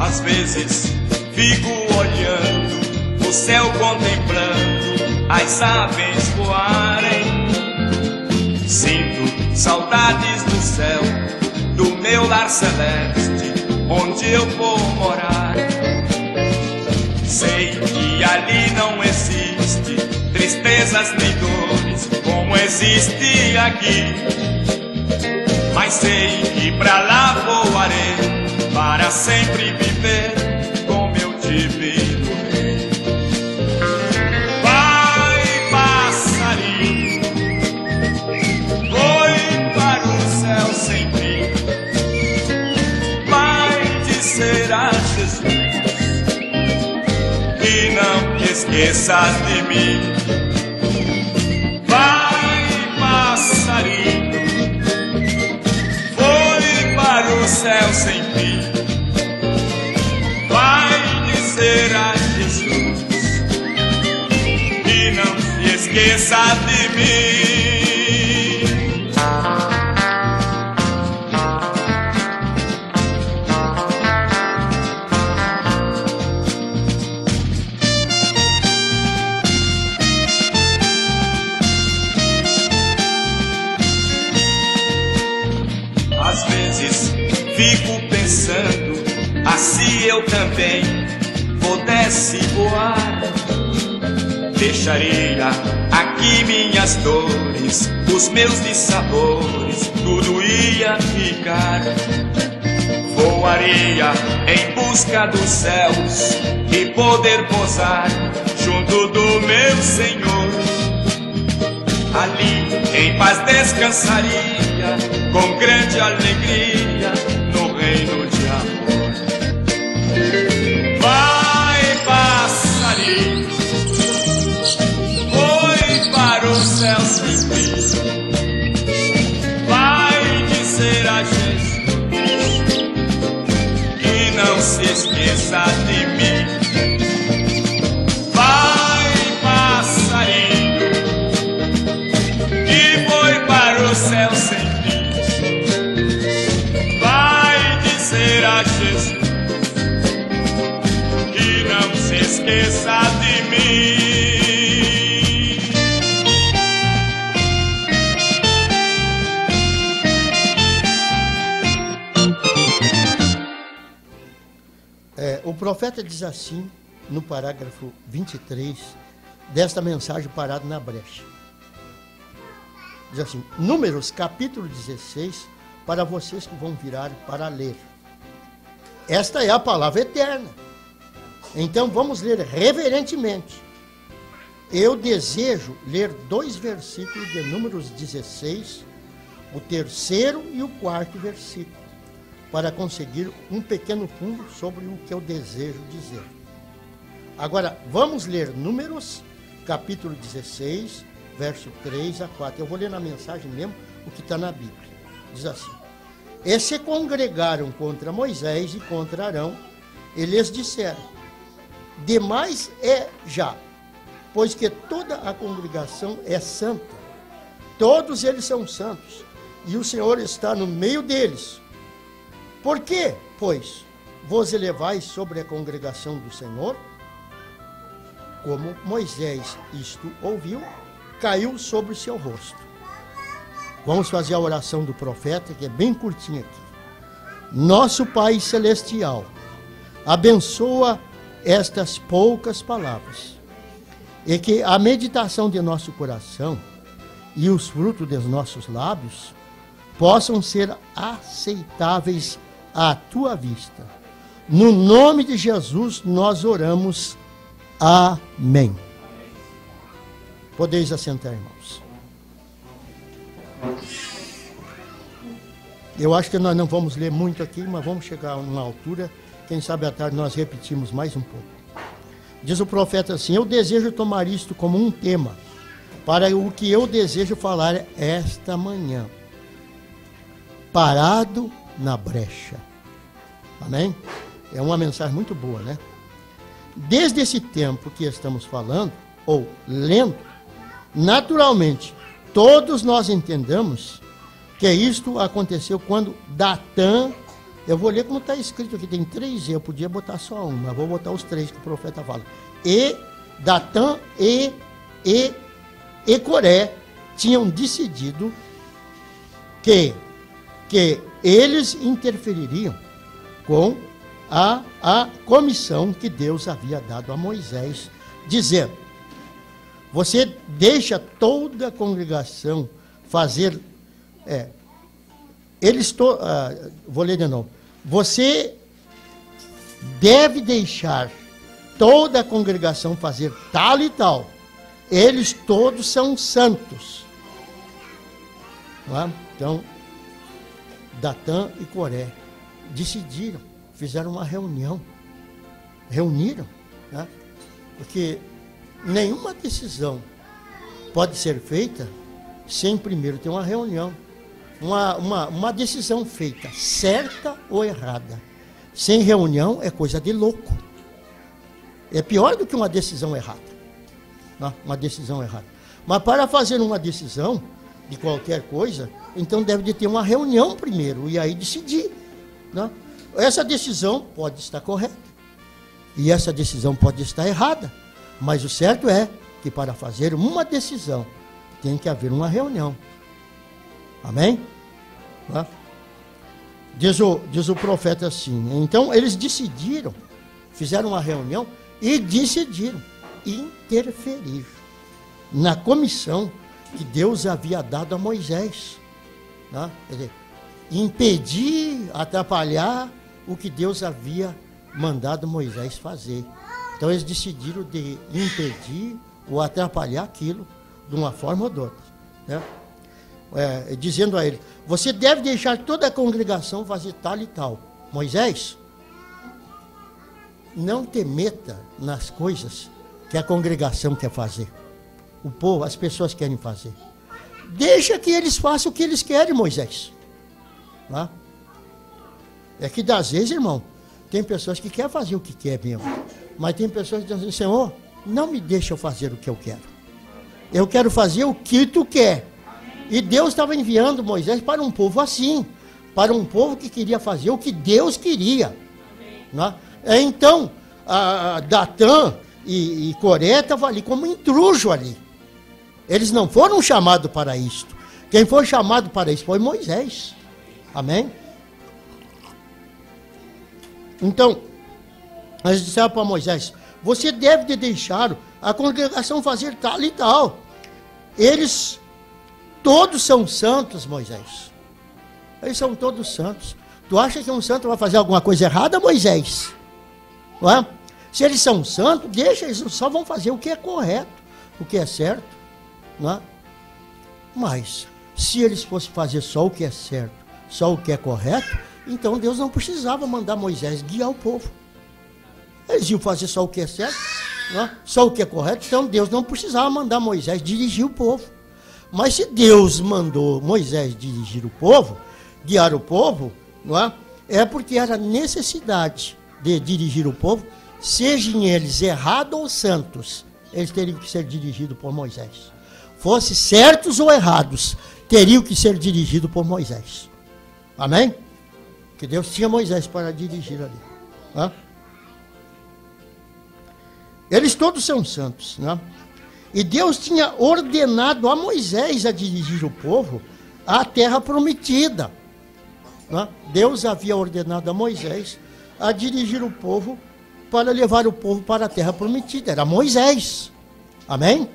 Às vezes fico olhando o céu, contemplando as aves voarem. Sinto saudades do céu, do meu lar celeste, onde eu vou morar. Sei que ali não existe tristezas nem dores como existe aqui, mas sei que pra lá voarei para sempre viver com meu divino rei. Vai, passarinho, voe para o céu sem fim, vai dizer a Jesus que não te esqueças de mim. Vai, passarinho, voe para o céu sem fim, vai dizer a Jesus que não se esqueça de mim. Às vezes fico pensando, assim eu também pudesse voar, deixaria aqui minhas dores, os meus dissabores, tudo ia ficar. Voaria em busca dos céus e poder pousar junto do meu Senhor. Ali em paz descansaria com grande alegria no reino de amor. Vai, passarinho, voe para o céu sem fim, vai dizer a Jesus que não se esqueça de mim. Vai, passarinho, que foi para o céu sem fim, vai dizer a Jesus que não se esqueça de mim. O profeta diz assim, no parágrafo 23 desta mensagem parada na brecha. Diz assim, Números capítulo 16, para vocês que vão virar para ler. Esta é a palavra eterna. Então vamos ler reverentemente. Eu desejo ler 2 versículos de Números 16, o 3º e o 4º versículo, para conseguir um pequeno fundo sobre o que eu desejo dizer. Agora, vamos ler Números, capítulo 16, verso 3 a 4. Eu vou ler na mensagem mesmo o que está na Bíblia. Diz assim, e se congregaram contra Moisés e contra Arão, e lhes disseram, demais é já, pois que toda a congregação é santa, todos eles são santos, e o Senhor está no meio deles. Por que, pois, vos elevais sobre a congregação do Senhor? Como Moisés isto ouviu, caiu sobre o seu rosto. Vamos fazer a oração do profeta, que é bem curtinha aqui. Nosso Pai Celestial, abençoa estas poucas palavras, e que a meditação de nosso coração e os frutos dos nossos lábios possam ser aceitáveis à tua vista. No nome de Jesus nós oramos. Amém. Podeis assentar, irmãos. Eu acho que nós não vamos ler muito aqui, mas vamos chegar a uma altura, quem sabe à tarde nós repetimos mais um pouco. Diz o profeta assim, eu desejo tomar isto como um tema, para o que eu desejo falar esta manhã. Parado na brecha. Amém? É uma mensagem muito boa, né? Desde esse tempo que estamos falando, ou lendo, naturalmente, todos nós entendamos que isto aconteceu quando Datã Eu vou ler como está escrito aqui, tem 3 eu podia botar só um, mas vou botar os 3 que o profeta fala. E Datã e Coré tinham decidido que eles interfeririam com a comissão que Deus havia dado a Moisés, dizendo: você deixa toda a congregação fazer... vou ler de novo. Você deve deixar toda a congregação fazer tal e tal. Eles todos são santos. Não é? Então, Datã e Coré decidiram, fizeram uma reunião. Reuniram, né? Porque nenhuma decisão pode ser feita sem primeiro ter uma reunião. Uma decisão feita, certa ou errada, sem reunião é coisa de louco. É pior do que uma decisão errada. Não? Uma decisão errada. Mas para fazer uma decisão de qualquer coisa, então deve de ter uma reunião primeiro, e aí decidir. Não? Essa decisão pode estar correta, e essa decisão pode estar errada. Mas o certo é que para fazer uma decisão, tem que haver uma reunião. Amém? Tá? Diz o profeta assim. Então eles decidiram, fizeram uma reunião e decidiram interferir na comissão que Deus havia dado a Moisés. Tá? Quer dizer, impedir, atrapalhar o que Deus havia mandado Moisés fazer. Então eles decidiram de impedir ou atrapalhar aquilo de uma forma ou de outra. Né? Dizendo a ele: você deve deixar toda a congregação fazer tal e tal. Moisés, não te meta nas coisas que a congregação quer fazer. O povo, as pessoas querem fazer. Deixa que eles façam o que eles querem, Moisés. Tá? É que às vezes, irmão, tem pessoas que querem fazer o que quer mesmo. Mas tem pessoas que dizem assim: Senhor, não me deixa eu fazer o que eu quero. Eu quero fazer o que tu quer. E Deus estava enviando Moisés para um povo assim, para um povo que queria fazer o que Deus queria. Né? Então, Datã e Coré estavam ali como intruso ali. Eles não foram chamados para isto. Quem foi chamado para isso foi Moisés. Amém? Então, eles disseram para Moisés: você deve de deixar a congregação fazer tal e tal. Eles todos são santos, Moisés. Eles são todos santos. Tu acha que um santo vai fazer alguma coisa errada, Moisés? Não é? Se eles são santos, deixa, eles só vão fazer o que é correto, o que é certo. Não é? Mas, se eles fossem fazer só o que é certo, só o que é correto, então Deus não precisava mandar Moisés guiar o povo. Eles iam fazer só o que é certo, não é? Só o que é correto, então Deus não precisava mandar Moisés dirigir o povo. Mas se Deus mandou Moisés dirigir o povo, guiar o povo, não é? É porque era necessidade de dirigir o povo, sejam eles errados ou santos, eles teriam que ser dirigidos por Moisés. Fosse certos ou errados, teriam que ser dirigidos por Moisés. Amém? Que Deus tinha Moisés para dirigir ali. Não é? Eles todos são santos, não é? E Deus tinha ordenado a Moisés a dirigir o povo à terra prometida. Né? Deus havia ordenado a Moisés a dirigir o povo para levar o povo para a terra prometida. Era Moisés. Amém?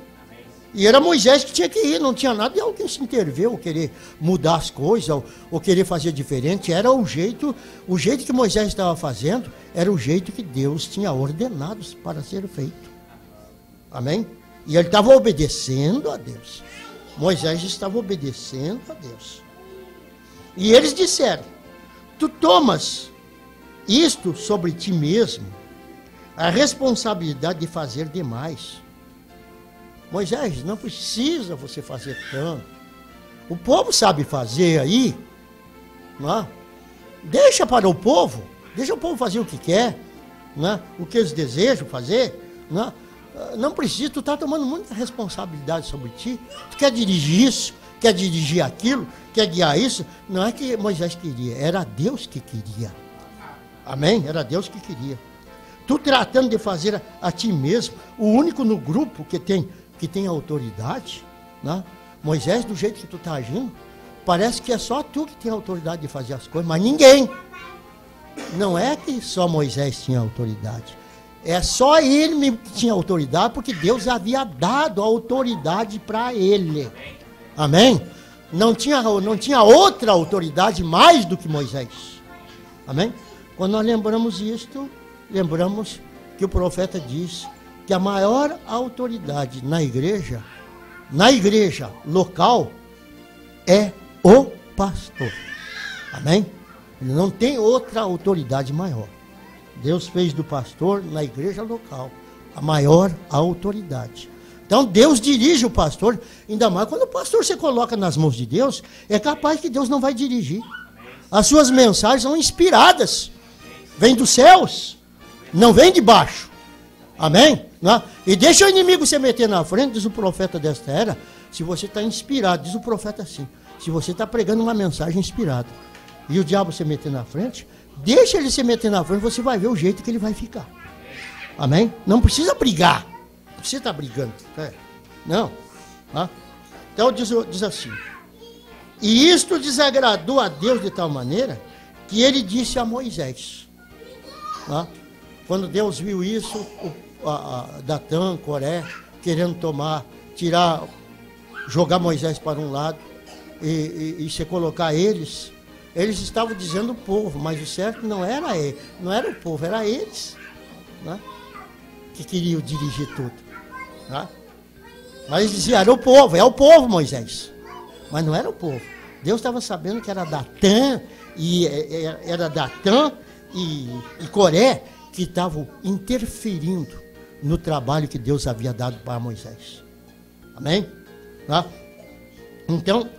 E era Moisés que tinha que ir, não tinha nada de alguém se intervir, ou querer mudar as coisas, ou querer fazer diferente. Era o jeito que Moisés estava fazendo, era o jeito que Deus tinha ordenado para ser feito. Amém? E ele estava obedecendo a Deus. Moisés estava obedecendo a Deus. E eles disseram: tu tomas isto sobre ti mesmo, a responsabilidade de fazer demais. Moisés, não precisa você fazer tanto. O povo sabe fazer aí. Não é? Deixa para o povo. Deixa o povo fazer o que quer. Não é? O que eles desejam fazer. Não é? Não precisa, tu está tomando muita responsabilidade sobre ti. Tu quer dirigir isso, quer dirigir aquilo, quer guiar isso. Não é que Moisés queria, era Deus que queria. Amém? Era Deus que queria. Tu tratando de fazer a ti mesmo, o único no grupo que tem autoridade, né? Moisés, do jeito que tu está agindo, parece que é só tu que tem autoridade de fazer as coisas, mas ninguém. Não é que só Moisés tinha autoridade. É só ele mesmo que tinha autoridade, porque Deus havia dado a autoridade para ele. Amém? Não tinha outra autoridade mais do que Moisés. Amém? Quando nós lembramos isto, lembramos que o profeta diz que a maior autoridade na igreja local, é o pastor. Amém? Ele não tem outra autoridade maior. Deus fez do pastor na igreja local a maior autoridade. Então Deus dirige o pastor, ainda mais quando o pastor se coloca nas mãos de Deus, é capaz que Deus não vai dirigir. As suas mensagens são inspiradas, vêm dos céus, não vêm de baixo. Amém? Não? E deixa o inimigo se meter na frente, diz o profeta desta era, se você está inspirado, diz o profeta assim, se você está pregando uma mensagem inspirada, e o diabo se meter na frente, deixa ele se meter na frente, você vai ver o jeito que ele vai ficar. Amém? Não precisa brigar. Não precisa estar brigando. Não. Tá? Então diz assim. E isto desagradou a Deus de tal maneira que ele disse a Moisés. Tá? Quando Deus viu isso, Datã, Coré, querendo jogar Moisés para um lado e se colocar eles estavam dizendo o povo, mas o certo não era ele, não era o povo, era eles, né, que queriam dirigir tudo. Né? Mas eles diziam, era o povo, Moisés. Mas não era o povo. Deus estava sabendo que era Datã e Coré que estavam interferindo no trabalho que Deus havia dado para Moisés. Amém? Tá? Então,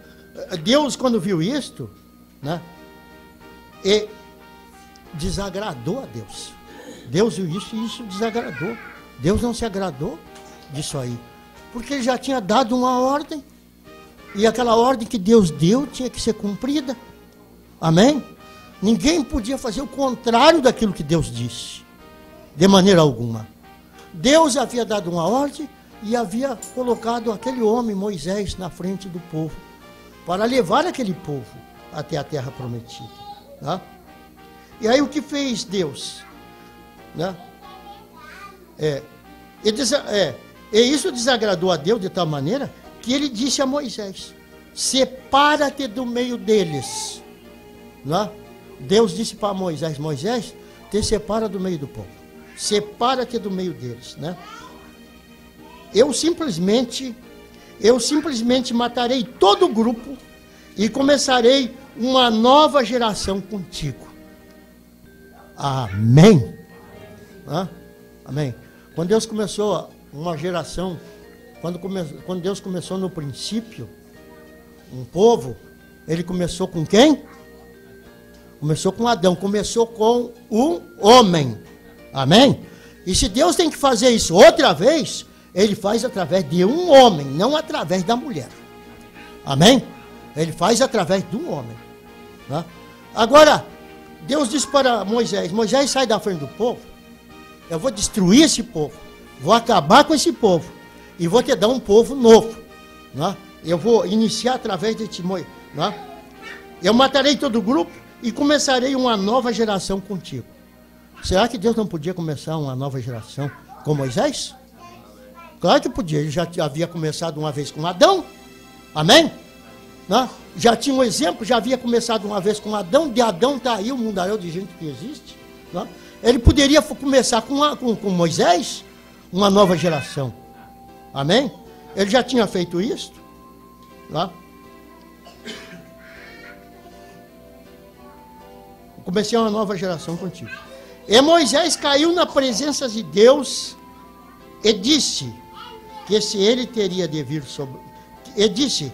Deus, quando viu isto, né, e desagradou a Deus. Deus viu isso e isso desagradou. Deus não se agradou disso aí, porque ele já tinha dado uma ordem, e aquela ordem que Deus deu tinha que ser cumprida. Amém? Ninguém podia fazer o contrário daquilo que Deus disse, de maneira alguma. Deus havia dado uma ordem e havia colocado aquele homem, Moisés, na frente do povo, para levar aquele povo até a terra prometida. Tá? E aí o que fez Deus? Né? E isso desagradou a Deus de tal maneira que ele disse a Moisés, separa-te do meio deles. Né? Deus disse para Moisés, Moisés, te separa do meio do povo. Separa-te do meio deles. Né? Eu simplesmente matarei todo o grupo e começarei uma nova geração contigo. Amém? Hã? Amém. Quando Deus começou uma geração, quando Deus começou no princípio, um povo, ele começou com quem? Começou com Adão, começou com um homem. Amém? E se Deus tem que fazer isso outra vez, ele faz através de um homem, não através da mulher. Amém? Ele faz através de um homem. Tá? Agora, Deus disse para Moisés, Moisés, sai da frente do povo, eu vou destruir esse povo, vou acabar com esse povo, e vou te dar um povo novo. Né? Eu vou iniciar através de ti, né? Eu matarei todo o grupo e começarei uma nova geração contigo. Será que Deus não podia começar uma nova geração com Moisés? Claro que podia, ele já havia começado uma vez com Adão, amém? Né? Já tinha um exemplo, já havia começado uma vez com Adão, de Adão está aí o mundaréu de gente que existe. Né? Ele poderia começar com Moisés, uma nova geração, amém? Ele já tinha feito isso. Né? Comecei uma nova geração contigo. E Moisés caiu na presença de Deus e disse que se ele teria de vir sobre... E disse,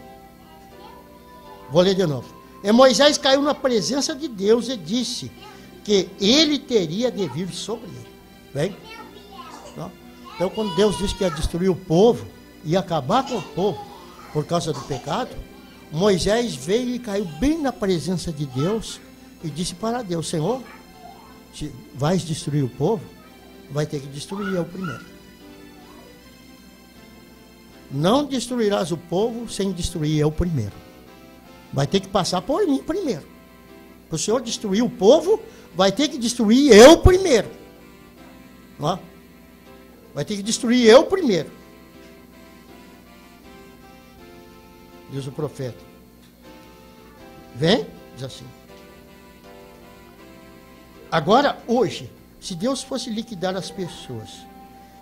vou ler de novo. E Moisés caiu na presença de Deus e disse que ele teria de vir sobre ele. Bem? Então, quando Deus disse que ia destruir o povo, ia acabar com o povo por causa do pecado, Moisés veio e caiu bem na presença de Deus e disse para Deus: Senhor, se vais destruir o povo, vai ter que destruir eu primeiro. Não destruirás o povo sem destruir eu primeiro. Vai ter que passar por mim primeiro. Para o Senhor destruir o povo, vai ter que destruir eu primeiro. Ó. Vai ter que destruir eu primeiro. Diz o profeta. Vem, diz assim. Agora, hoje, se Deus fosse liquidar as pessoas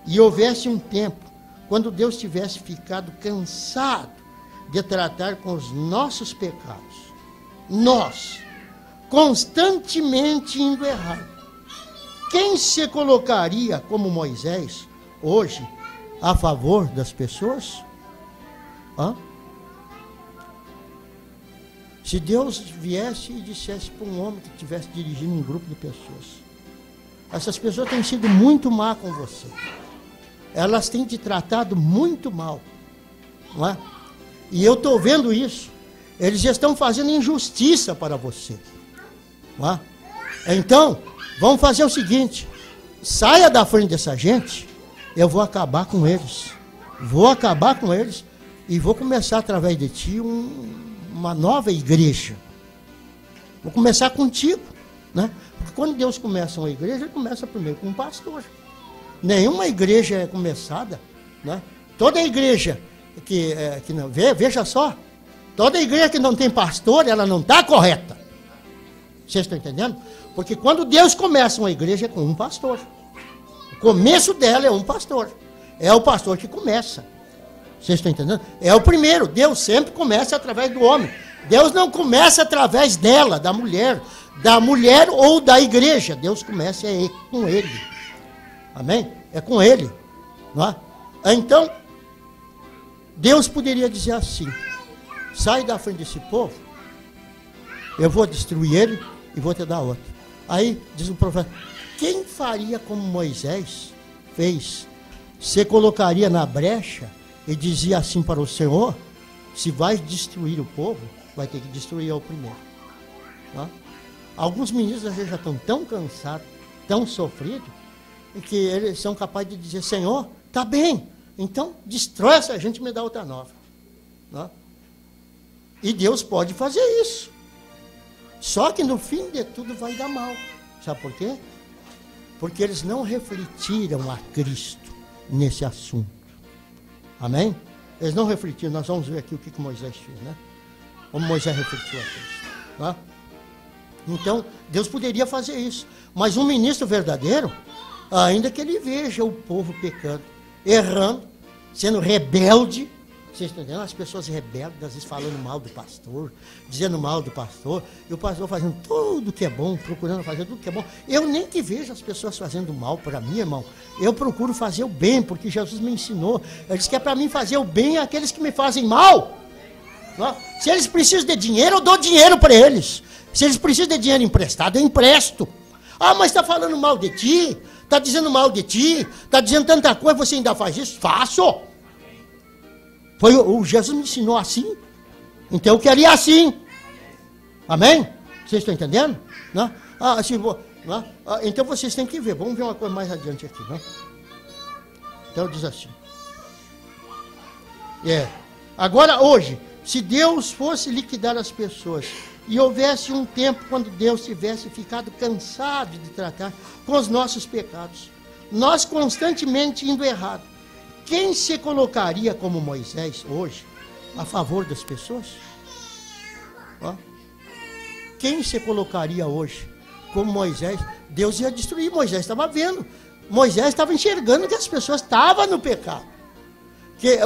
e houvesse um tempo quando Deus tivesse ficado cansado de tratar com os nossos pecados, nós, constantemente indo errado, quem se colocaria como Moisés hoje a favor das pessoas? Hã? Se Deus viesse e dissesse para um homem que estivesse dirigindo um grupo de pessoas: essas pessoas têm sido muito má com você, elas têm te tratado muito mal, não é? E eu estou vendo isso, eles estão fazendo injustiça para você, não é? Então, vamos fazer o seguinte: saia da frente dessa gente, eu vou acabar com eles, e vou começar através de ti uma nova igreja. Vou começar contigo, né? Porque quando Deus começa uma igreja, Ele começa primeiro com um pastor. Nenhuma igreja é começada, né? Toda igreja que não, veja só, toda igreja que não tem pastor, ela não está correta. Vocês estão entendendo? Porque quando Deus começa uma igreja é com um pastor. O começo dela é um pastor. É o pastor que começa. Vocês estão entendendo? É o primeiro. Deus sempre começa através do homem. Deus não começa através dela, da mulher ou da igreja. Deus começa com ele. Amém? É com ele. Não é? Então, Deus poderia dizer assim: sai da frente desse povo, eu vou destruir ele e vou te dar outro. Aí, diz o profeta, quem faria como Moisés fez? Se colocaria na brecha e dizia assim para o Senhor: se vai destruir o povo, vai ter que destruir eu primeiro. Tá? Alguns ministros já estão tão cansados, tão sofridos, que eles são capazes de dizer: Senhor, tá bem, então destrói essa gente e me dá outra nova. Tá? E Deus pode fazer isso. Só que no fim de tudo vai dar mal. Sabe por quê? Porque eles não refletiram a Cristo nesse assunto. Amém? Eles não refletiram. Nós vamos ver aqui o que Moisés fez, né? Como Moisés refletiu a Cristo. Tá? Então, Deus poderia fazer isso. Mas um ministro verdadeiro, ainda que ele veja o povo pecando, errando, sendo rebelde. Vocês estão entendendo? As pessoas rebeldes, às vezes falando mal do pastor, dizendo mal do pastor, e o pastor fazendo tudo que é bom, procurando fazer tudo que é bom. Eu nem que vejo as pessoas fazendo mal para mim, irmão. Eu procuro fazer o bem, porque Jesus me ensinou. Ele disse que é para mim fazer o bem àqueles que me fazem mal. Não? Se eles precisam de dinheiro, eu dou dinheiro para eles. Se eles precisam de dinheiro emprestado, eu empresto. Ah, mas está falando mal de ti, está dizendo mal de ti, está dizendo tanta coisa, você ainda faz isso? Faço! O Jesus me ensinou assim, então eu queria assim. Amém? Vocês estão entendendo? Não? Não? Então vocês têm que ver. Vamos ver uma coisa mais adiante aqui. Não? Então diz assim. Agora hoje, se Deus fosse liquidar as pessoas e houvesse um tempo quando Deus tivesse ficado cansado de tratar com os nossos pecados, nós constantemente indo errado, quem se colocaria como Moisés hoje a favor das pessoas? Quem se colocaria hoje como Moisés? Deus ia destruir. Moisés estava vendo. Moisés estava enxergando que as pessoas estavam no pecado.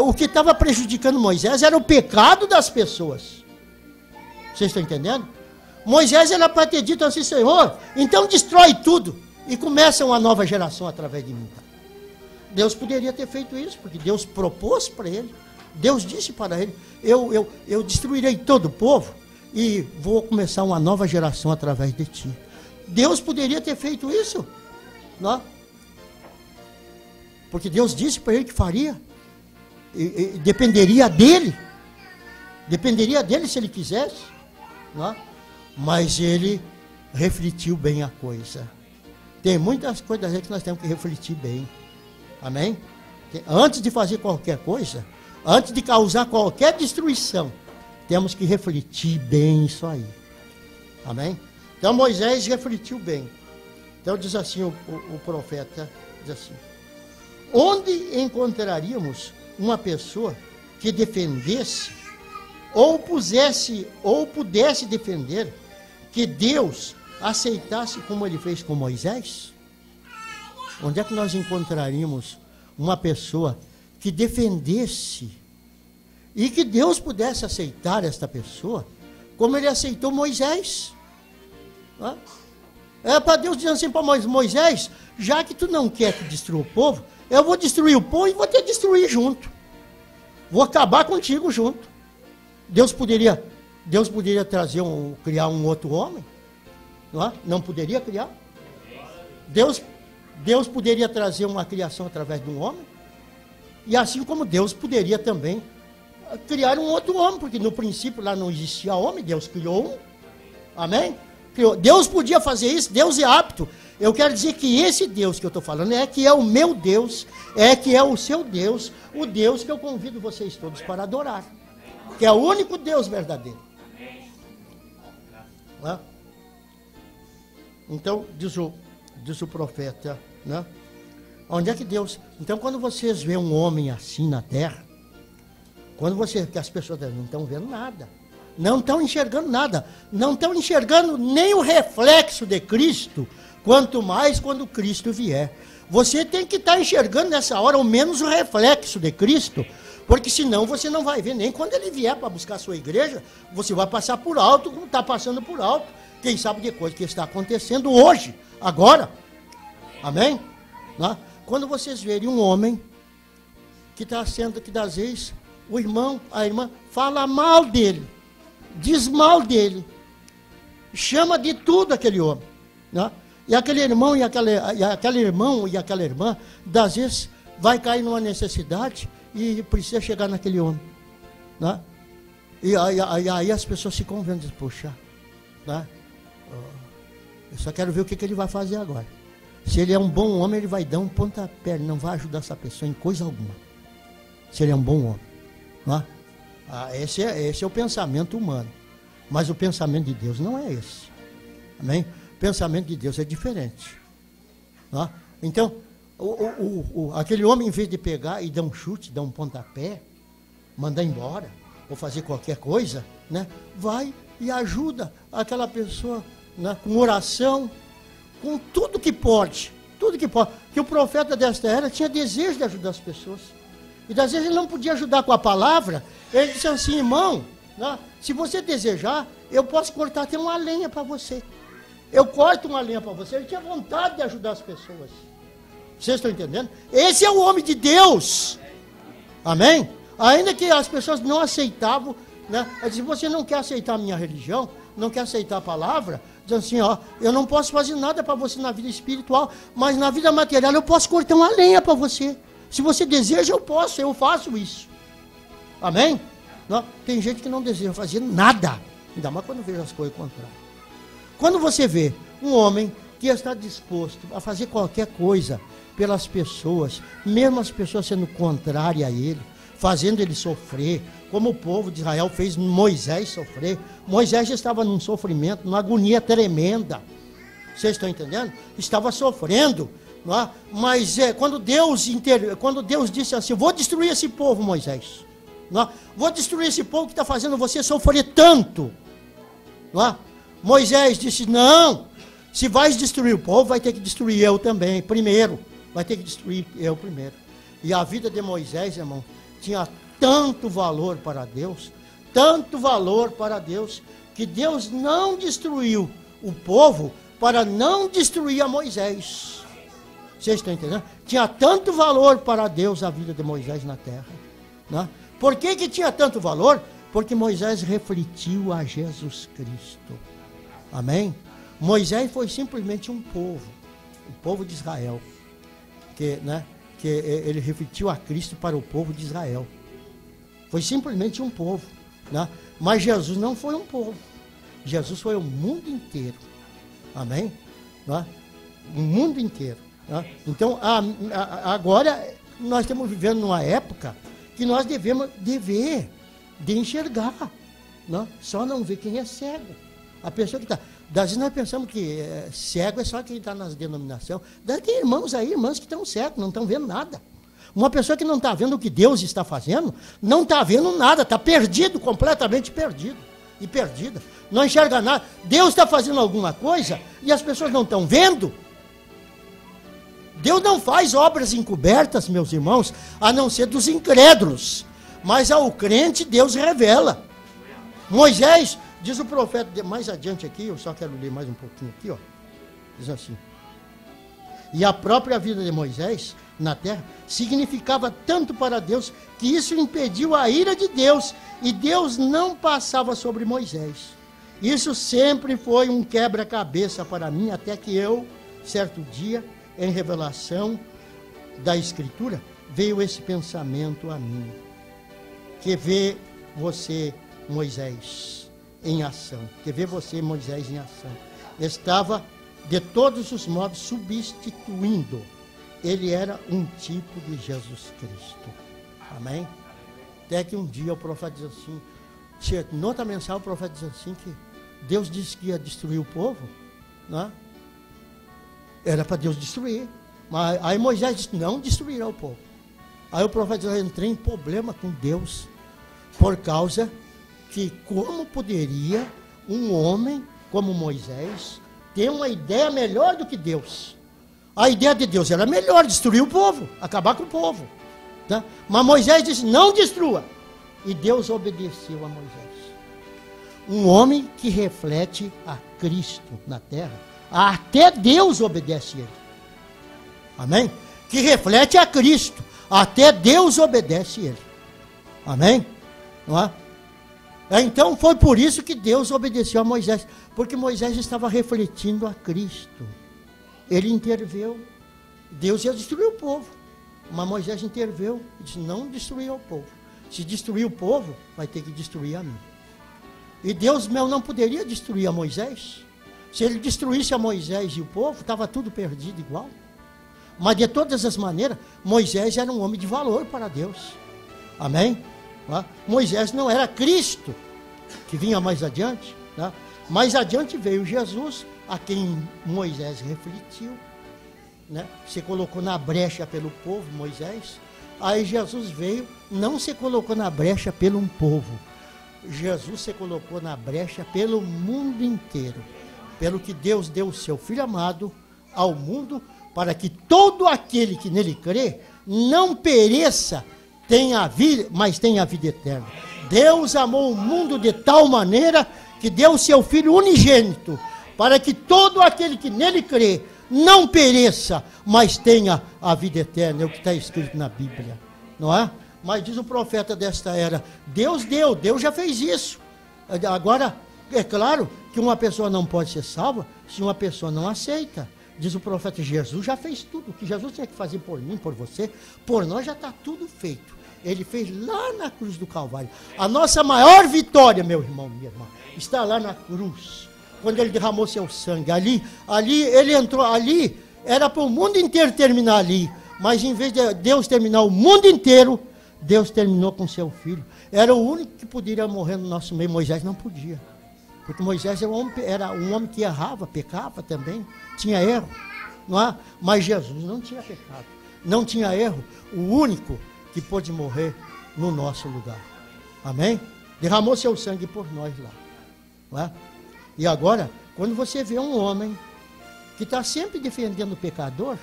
O que estava prejudicando Moisés era o pecado das pessoas. Vocês estão entendendo? Moisés era para ter dito assim: Senhor, então destrói tudo e começa uma nova geração através de mim. Deus poderia ter feito isso, porque Deus propôs para ele. Deus disse para ele: eu destruirei todo o povo e vou começar uma nova geração através de ti. Deus poderia ter feito isso, não? Porque Deus disse para ele que faria, e dependeria dele. Dependeria dele se ele quisesse, não é? Mas ele refletiu bem a coisa. Tem muitas coisas aí que nós temos que refletir bem. Amém? Antes de fazer qualquer coisa, antes de causar qualquer destruição, temos que refletir bem isso aí. Amém? Então Moisés refletiu bem. Então diz assim o profeta, diz assim: onde encontraríamos uma pessoa que defendesse ou pudesse defender que Deus aceitasse como ele fez com Moisés? Onde é que nós encontraríamos uma pessoa que defendesse e que Deus pudesse aceitar esta pessoa como ele aceitou Moisés? É para Deus dizer assim para Moisés: já que tu não quer que destrua o povo, eu vou destruir o povo e vou te destruir junto. Vou acabar contigo junto. Deus poderia criar um outro homem? Não é? Não poderia criar? Deus poderia trazer uma criação através de um homem? E assim como Deus poderia também criar um outro homem, porque no princípio lá não existia homem, Deus criou um. Amém? Deus podia fazer isso, Deus é apto. Eu quero dizer que esse Deus que eu estou falando que é o meu Deus, que é o seu Deus, o Deus que eu convido vocês todos para adorar, que é o único Deus verdadeiro. Então, diz o profeta, né? Onde é que Deus... Então, quando vocês veem um homem assim na terra, que as pessoas não estão vendo nada, não estão enxergando nada, não estão enxergando nem o reflexo de Cristo, quanto mais quando Cristo vier. Você tem que estar enxergando nessa hora, ao menos o reflexo de Cristo, porque senão você não vai ver, nem quando ele vier para buscar a sua igreja, você vai passar por alto, como está passando por alto, quem sabe de coisa que está acontecendo hoje, agora. Amém? Né? Quando vocês verem um homem que está sendo, que às vezes a irmã fala mal dele, diz mal dele, chama de tudo aquele homem, né? E aquele irmão e aquela irmã, às vezes, vai cair numa necessidade e precisa chegar naquele homem, né? E aí as pessoas se convencem, dizem: poxa, né? Eu só quero ver o que ele vai fazer agora. Se ele é um bom homem, ele vai dar um pontapé, ele não vai ajudar essa pessoa em coisa alguma. Se ele é um bom homem, né? Esse é o pensamento humano. Mas o pensamento de Deus não é esse. Amém? O pensamento de Deus é diferente. Né? Então, aquele homem, em vez de pegar e dar um chute, dar um pontapé, mandar embora, ou fazer qualquer coisa, né? Vai e ajuda aquela pessoa, né? Com oração, com tudo que pode. Que o profeta desta era tinha desejo de ajudar as pessoas. E às vezes ele não podia ajudar com a palavra. Ele disse assim: irmão, né, se você desejar, eu posso cortar até uma lenha para você. Eu corto uma lenha para você. Ele tinha vontade de ajudar as pessoas. Vocês estão entendendo? Esse é o homem de Deus. Amém? Ainda que as pessoas não aceitavam, né? Ele disse: você não quer aceitar a minha religião, não quer aceitar a palavra, diz assim: ó, eu não posso fazer nada para você na vida espiritual, mas na vida material eu posso cortar uma lenha para você. Se você deseja, eu faço isso. Amém? Não, tem gente que não deseja fazer nada, ainda mais quando vê as coisas contrárias. Quando você vê um homem que está disposto a fazer qualquer coisa pelas pessoas, mesmo as pessoas sendo contrárias a ele, fazendo ele sofrer, como o povo de Israel fez Moisés sofrer. Moisés já estava num sofrimento, numa agonia tremenda. Vocês estão entendendo? Estava sofrendo. Não é? Mas quando Deus disse assim: vou destruir esse povo, Moisés. Não é? Vou destruir esse povo que está fazendo você sofrer tanto. Não é? Moisés disse: não, se vais destruir o povo, vai ter que destruir eu também, primeiro. Vai ter que destruir eu primeiro. E a vida de Moisés, irmão, tinha tanto valor para Deus, que Deus não destruiu o povo para não destruir a Moisés. Vocês estão entendendo? Tinha tanto valor para Deus a vida de Moisés na terra. Né? Por que tinha tanto valor? Porque Moisés refletiu a Jesus Cristo. Amém? Moisés foi simplesmente um povo, o povo de Israel, que ele refletiu a Cristo para o povo de Israel. Foi simplesmente um povo. né? Mas Jesus não foi um povo. Jesus foi o mundo inteiro. Amém? Né? O mundo inteiro. Né? Então, agora, nós estamos vivendo numa época que nós devemos de enxergar. Né? Só não ver quem é cego. A pessoa que está... Às vezes nós pensamos que cego é só quem está nas denominações. Tem irmãos aí, irmãs que estão cegos, não estão vendo nada. Uma pessoa que não está vendo o que Deus está fazendo, não está vendo nada, está perdido, completamente perdido e perdida. Não enxerga nada. Deus está fazendo alguma coisa e as pessoas não estão vendo. Deus não faz obras encobertas, meus irmãos, a não ser dos incrédulos. Mas ao crente Deus revela. Moisés, diz o profeta, mais adiante aqui, eu só quero ler mais um pouquinho aqui, ó. Diz assim: e a própria vida de Moisés na terra significava tanto para Deus que isso impediu a ira de Deus e Deus não passava sobre Moisés. Isso sempre foi um quebra-cabeça para mim, até que eu, certo dia, em revelação da Escritura, veio esse pensamento a mim. Que vê você, Moisés, em ação. Que vê você, Moisés, em ação. Estava, de todos os modos, substituindo. Ele era um tipo de Jesus Cristo. Amém? Até que um dia o profeta diz assim, nota mensal, o profeta diz assim que Deus disse que ia destruir o povo, né? Era para Deus destruir. Mas aí Moisés disse, não destruirá o povo. Aí o profeta diz, eu entrei em problema com Deus, por causa que como poderia um homem como Moisés ter uma ideia melhor do que Deus? A ideia de Deus era melhor, destruir o povo, acabar com o povo. Tá? Mas Moisés disse, não destrua. E Deus obedeceu a Moisés. Um homem que reflete a Cristo na terra, até Deus obedece a ele. Amém? Que reflete a Cristo, até Deus obedece a ele. Amém? Não é? Então foi por isso que Deus obedeceu a Moisés, porque Moisés estava refletindo a Cristo. Ele interveio. Deus ia destruir o povo, mas Moisés interveio e disse, não destruir o povo. Se destruir o povo, vai ter que destruir a mim. E Deus não poderia destruir a Moisés. Se ele destruísse a Moisés e o povo, estava tudo perdido igual. Mas de todas as maneiras, Moisés era um homem de valor para Deus. Amém? Moisés não era Cristo, que vinha mais adiante. Tá? Mais adiante veio Jesus, a quem Moisés refletiu. Né? Se colocou na brecha pelo povo, Moisés. Aí Jesus veio, não se colocou na brecha pelo povo. Jesus se colocou na brecha pelo mundo inteiro. Pelo que Deus deu o seu Filho amado ao mundo, para que todo aquele que nele crê não pereça, tenha a vida, mas tenha a vida eterna. Deus amou o mundo de tal maneira que deu o seu Filho unigênito, para que todo aquele que nele crê não pereça, mas tenha a vida eterna. É o que está escrito na Bíblia, não é? Mas diz o profeta desta era, Deus deu, Deus já fez isso. Agora, é claro que uma pessoa não pode ser salva se uma pessoa não aceita. Diz o profeta, Jesus já fez tudo. O que Jesus tinha que fazer por mim, por você, por nós já está tudo feito. Ele fez lá na cruz do Calvário. A nossa maior vitória, meu irmão, minha irmã, está lá na cruz. Quando ele derramou seu sangue. Ali ele entrou, ali era para o mundo inteiro terminar ali. Mas em vez de Deus terminar o mundo inteiro, Deus terminou com seu Filho. Era o único que poderia morrer no nosso meio. Moisés não podia. Porque Moisés era um homem que errava, pecava também. Tinha erro. Não é? Mas Jesus não tinha pecado. Não tinha erro. O único que pôde morrer no nosso lugar. Amém? Derramou seu sangue por nós lá. Não é? E agora, quando você vê um homem que está sempre defendendo o pecador,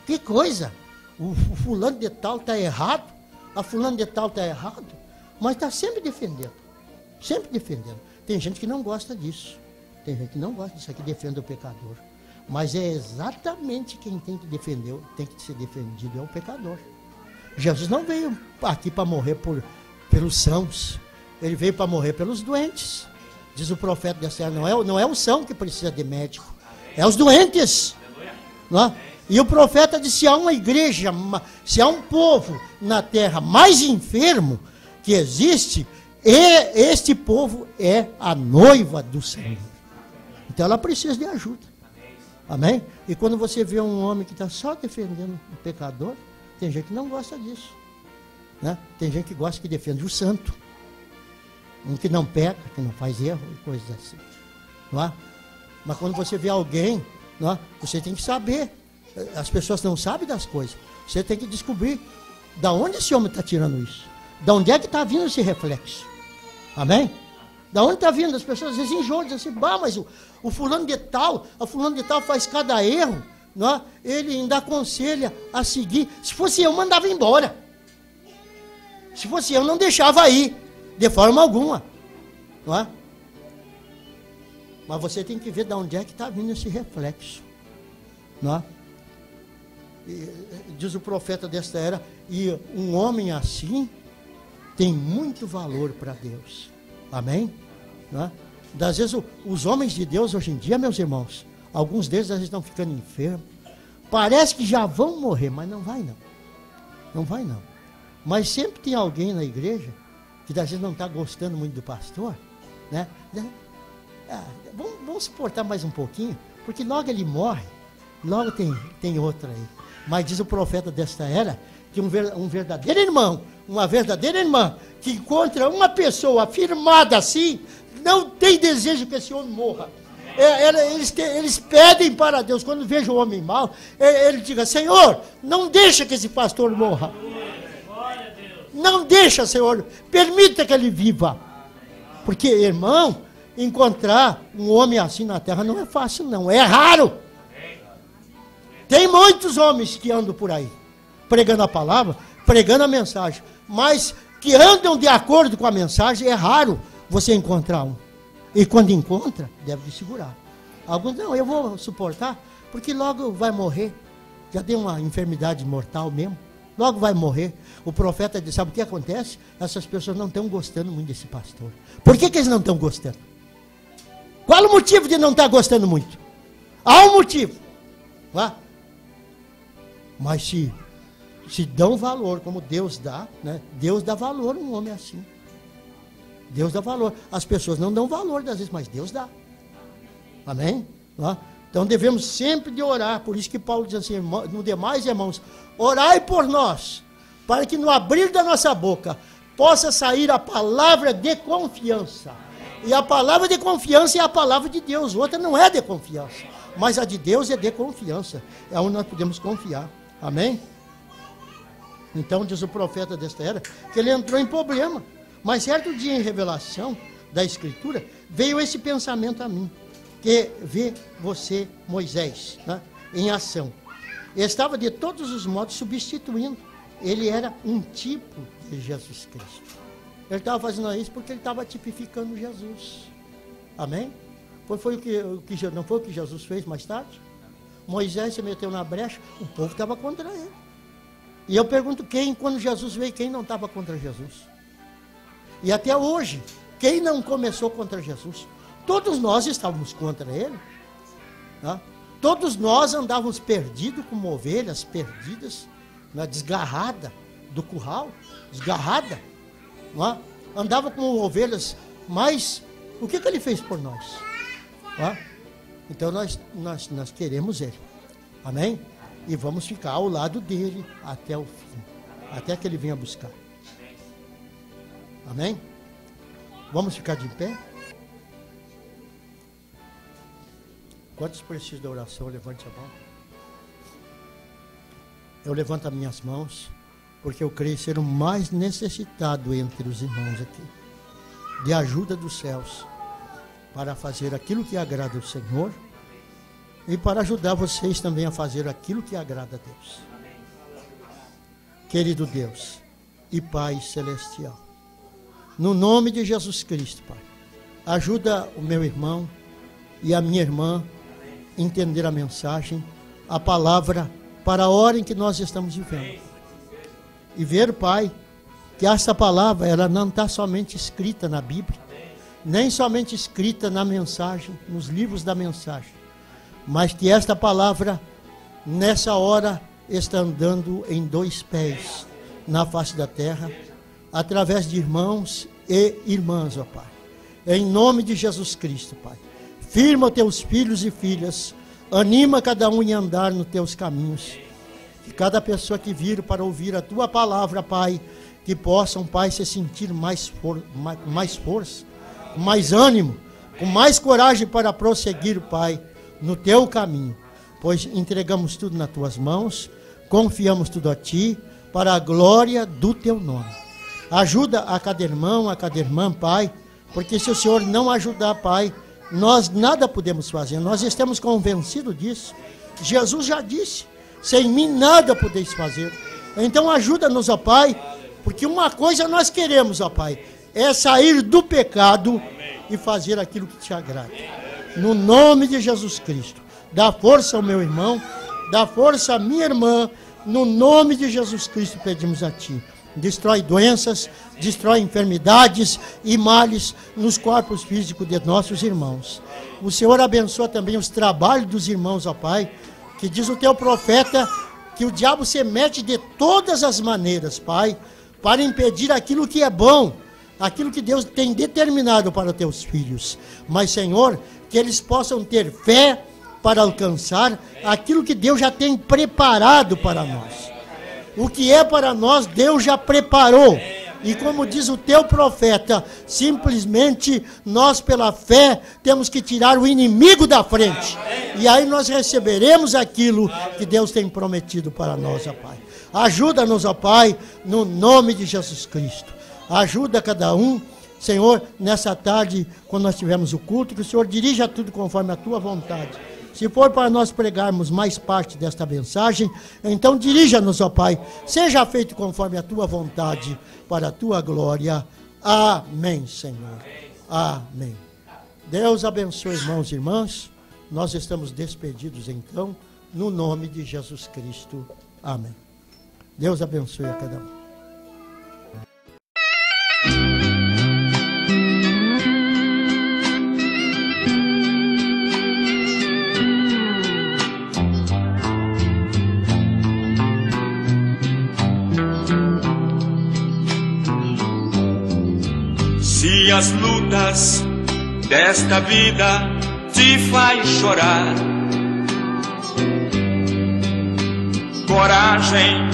que coisa! O fulano de tal está errado, a fulano de tal está errado, mas está sempre defendendo. Sempre defendendo. Tem gente que não gosta disso. Tem gente que não gosta disso, que defende o pecador. Mas é exatamente quem tem que defender, tem que ser defendido, é o pecador. Jesus não veio aqui para morrer pelos sãos. Ele veio para morrer pelos doentes. Diz o profeta dessa era, não é o são que precisa de médico, é os doentes. Não é? E o profeta disse, se há uma igreja, se há um povo na terra mais enfermo que existe, E este povo é a noiva do Senhor. Então ela precisa de ajuda. Amém? E quando você vê um homem que está só defendendo o pecador, tem gente que não gosta disso. Né? Tem gente que gosta que defende o santo. Um que não peca, que não faz erro e coisas assim. Não é? Mas quando você vê alguém, não é? Você tem que saber. As pessoas não sabem das coisas. Você tem que descobrir da onde esse homem está tirando isso. Da onde é que está vindo esse reflexo. Amém? Da onde está vindo? As pessoas às vezes enjoam, dizem assim, bah, mas o fulano de tal, a fulano de tal faz cada erro, não é? Ele ainda aconselha a seguir. Se fosse eu, mandava embora. Se fosse eu, não deixava aí, de forma alguma. Não é? Mas você tem que ver de onde é que está vindo esse reflexo. Não é? E, diz o profeta desta era, e um homem assim tem muito valor para Deus. Amém? Não é? Às vezes os homens de Deus hoje em dia, meus irmãos, alguns deles às vezes estão ficando enfermos. Parece que já vão morrer, mas não vai não. Não vai não. Mas sempre tem alguém na igreja que às vezes não está gostando muito do pastor, né? Vamos suportar mais um pouquinho, porque logo ele morre, logo tem outra aí. Mas diz o profeta desta era, que um verdadeiro irmão, uma verdadeira irmã, que encontra uma pessoa afirmada assim, não tem desejo que esse homem morra. Eles pedem para Deus, quando vejam o homem mau, ele diga, Senhor, não deixa que esse pastor morra. Não deixa, Senhor, permita que ele viva. Porque, irmão, encontrar um homem assim na terra não é fácil não, é raro. Tem muitos homens que andam por aí, pregando a palavra, pregando a mensagem, mas que andam de acordo com a mensagem, é raro você encontrar um. E quando encontra, deve de segurar. Alguns, não, eu vou suportar, porque logo vai morrer. Já tem uma enfermidade mortal mesmo, logo vai morrer. O profeta diz, sabe o que acontece? Essas pessoas não estão gostando muito desse pastor. Por que eles não estão gostando? Qual o motivo de não estar gostando muito? Há um motivo. Tá? Mas se dão valor, como Deus dá, né? Deus dá valor a um homem assim. Deus dá valor. As pessoas não dão valor às vezes, mas Deus dá. Amém? Tá? Então devemos sempre de orar. Por isso que Paulo diz assim, no demais, irmãos, orai por nós, para que no abrir da nossa boca possa sair a palavra de confiança. E a palavra de confiança é a palavra de Deus. Outra não é de confiança, mas a de Deus é de confiança. É onde nós podemos confiar. Amém? Então diz o profeta desta era que ele entrou em problema. Mas certo dia em revelação da Escritura veio esse pensamento a mim, que vê você, Moisés, né, em ação. Ele estava de todos os modos substituindo. Ele era um tipo de Jesus Cristo. Ele estava fazendo isso porque ele estava tipificando Jesus. Amém? Não foi o que Jesus fez mais tarde? Moisés se meteu na brecha, o povo estava contra ele. E eu pergunto quando Jesus veio, quem não estava contra Jesus? E até hoje, quem não começou contra Jesus? Todos nós estávamos contra ele. Tá? Todos nós andávamos perdidos como ovelhas perdidas, né? Desgarrada do curral, desgarrada. Tá? Andava como ovelhas, mas o que ele fez por nós? Tá? Então nós queremos ele. Amém? E vamos ficar ao lado dele até o fim. Até que ele venha buscar. Amém? Vamos ficar de pé? Quantos precisam da oração? Levante a mão. Eu levanto as minhas mãos, porque eu creio ser o mais necessitado entre os irmãos aqui, de ajuda dos céus, para fazer aquilo que agrada ao Senhor e para ajudar vocês também a fazer aquilo que agrada a Deus. Querido Deus e Pai Celestial, no nome de Jesus Cristo, Pai, ajuda o meu irmão e a minha irmã a entender a mensagem, a palavra, para a hora em que nós estamos vivendo. E ver, Pai, que essa palavra, ela não está somente escrita na Bíblia, nem somente escrita na mensagem, nos livros da mensagem, mas que esta palavra, nessa hora, está andando em 2 pés na face da terra, através de irmãos e irmãs, ó Pai. Em nome de Jesus Cristo, Pai. Firma teus filhos e filhas. Anima cada um em andar nos teus caminhos. Que cada pessoa que vir para ouvir a tua palavra, Pai, que possam, Pai, se sentir mais força, com mais ânimo, com mais coragem para prosseguir, Pai, no teu caminho. Pois entregamos tudo nas tuas mãos, confiamos tudo a ti, para a glória do teu nome. Ajuda a cada irmão, a cada irmã, Pai, porque se o Senhor não ajudar, Pai, nós nada podemos fazer. Nós estamos convencidos disso. Jesus já disse, sem mim nada podeis fazer. Então ajuda-nos, ó Pai, porque uma coisa nós queremos, ó Pai, é sair do pecado e fazer aquilo que te agrada. No nome de Jesus Cristo, dá força ao meu irmão, dá força à minha irmã, no nome de Jesus Cristo pedimos a Ti. Destrói doenças, destrói enfermidades e males nos corpos físicos de nossos irmãos. O Senhor abençoa também os trabalhos dos irmãos, ó Pai, que diz o Teu profeta que o diabo se mete de todas as maneiras, Pai, para impedir aquilo que é bom, aquilo que Deus tem determinado para os Teus filhos. Mas, Senhor, que eles possam ter fé para alcançar aquilo que Deus já tem preparado para nós. O que é para nós, Deus já preparou. E como diz o teu profeta, simplesmente nós pela fé temos que tirar o inimigo da frente. E aí nós receberemos aquilo que Deus tem prometido para nós, ó Pai. Ajuda-nos, ó Pai, no nome de Jesus Cristo. Ajuda cada um, Senhor, nessa tarde, quando nós tivermos o culto, que o Senhor dirija tudo conforme a tua vontade. Se for para nós pregarmos mais parte desta mensagem, então dirija-nos, ó Pai. Seja feito conforme a tua vontade, para a tua glória. Amém, Senhor. Amém. Deus abençoe, irmãos e irmãs. Nós estamos despedidos, então, no nome de Jesus Cristo. Amém. Deus abençoe a cada um. Se as lutas desta vida te faz chorar, coragem,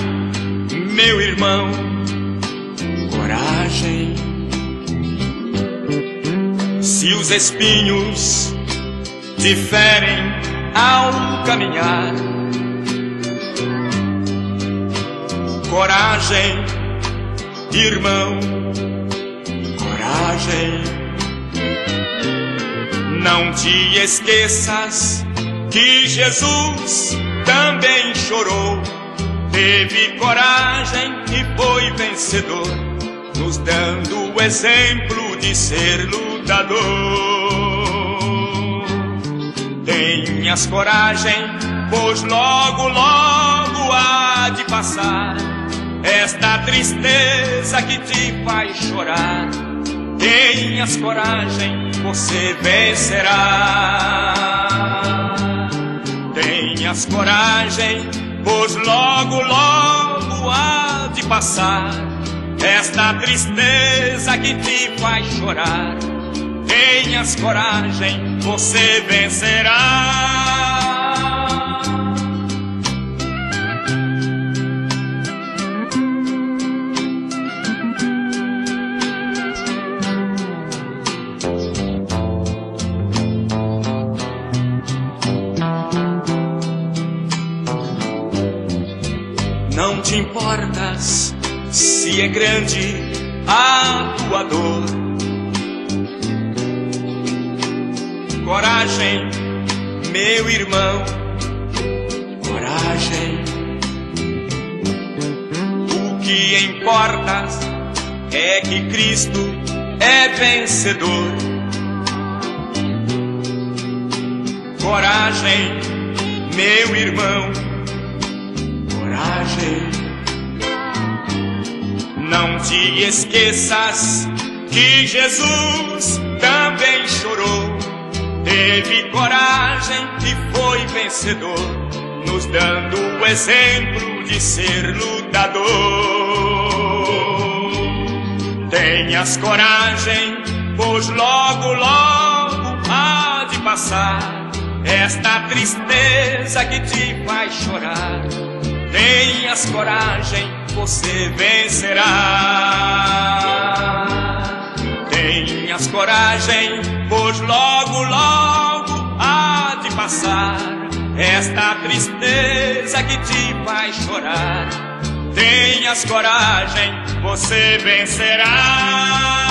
meu irmão, coragem. Se os espinhos te ferem ao caminhar, coragem, irmão, coragem. Não te esqueças que Jesus também chorou, teve coragem e foi vencedor, nos dando o exemplo de ser lutador. Tenhas coragem, pois logo, logo há de passar esta tristeza que te faz chorar. Tenhas coragem, você vencerá. Tenhas coragem, pois logo, logo há de passar esta tristeza que te faz chorar. Tenhas coragem, você vencerá. Não te importas se é grande a tua dor. Coragem, meu irmão, coragem. O que importa é que Cristo é vencedor. Coragem, meu irmão, coragem. Não te esqueças que Jesus também chorou, teve coragem e foi vencedor, nos dando o exemplo de ser lutador. Tenhas coragem, pois logo, logo há de passar esta tristeza que te faz chorar. Tenhas coragem, você vencerá. Tenhas coragem, pois logo, logo há de passar esta tristeza que te faz chorar. Tenhas coragem, você vencerá.